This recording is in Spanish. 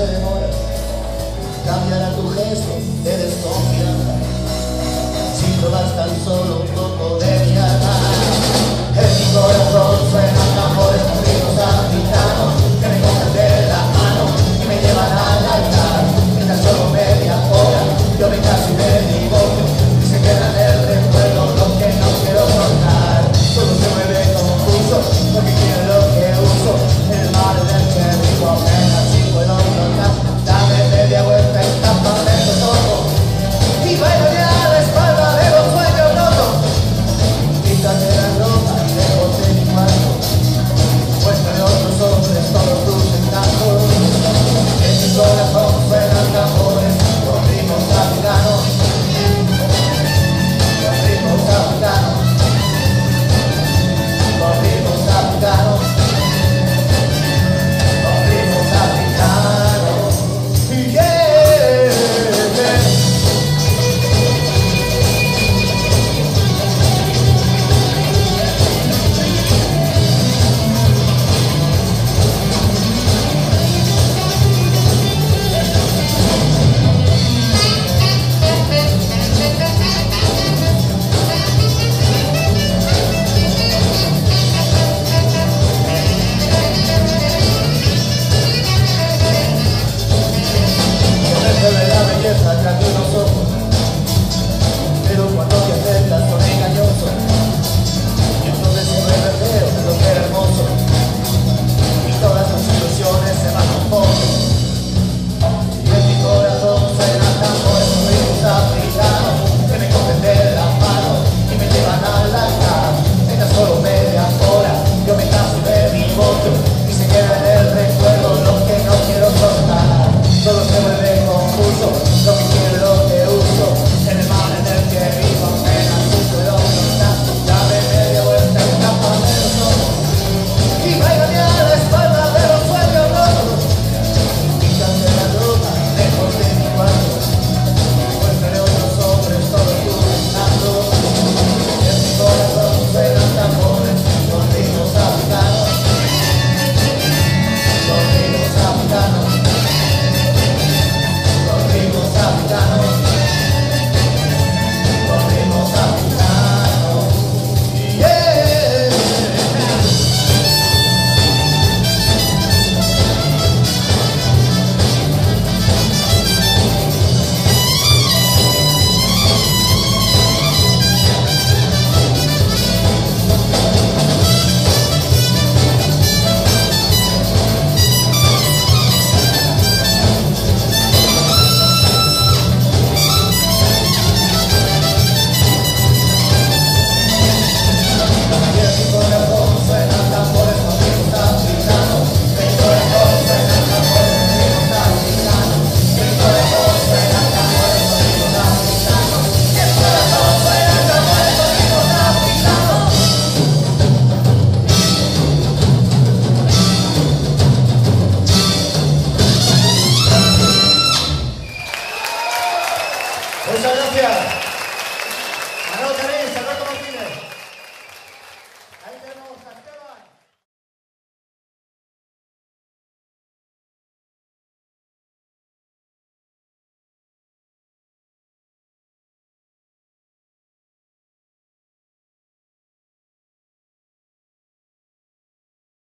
te demoras, cambiará tu gesto de desconfianza. Si probas tan solo un poco de mi alma, en mi corazón suenan tambores corridos africanos que me cogen de la mano y me llevan al altar. Mientras solo media hora yo me caso y me divorcio y se queda en el recuerdo lo que no quiero soltar. Todo se mueve confuso, lo que quiero, lo que uso, el mar en el que vivo apenas si puedo notar. Dame media vuelta y tápame los ojos y bailame a la espalda de los sueños rotos. Quítate la ropa y déjate mi cuarto, muéstrame otros hombres todos tus encantos. En mi corazón suenan tambores con ritmos africanos, con ritmos africanos, con ritmos africanos, con ritmos africanos. Yeah, yeah. Tras de unos ojos, pero cuando te acercas son engañosos, y entonces se vuelve feo lo que era hermoso, y todas las ilusiones se van un poco, y en mi corazón suenan tambores con ritmos africanos que me cogen de la mano y me llevan al altar. Esta solo media hora yo me caso y me divorcio y se queda en el recuerdo lo que no quiero soltar. Todo se vuelve confuso, lo que quiero, lo que uso, en el mar en el que vivo apenas si puedo notar. Dame media vuelta y tápame los ojos y bailame a la espalda de los sueños rotos. Quítate la ropa, déjate mi cuarto, muéstrame otros hombres todos tus encantos. En mi corazón suenan tambores con ritmos africanos, con ritmos africanos, con ritmos africanos, con ritmos africanos. Yeah. Muchas gracias. Anota,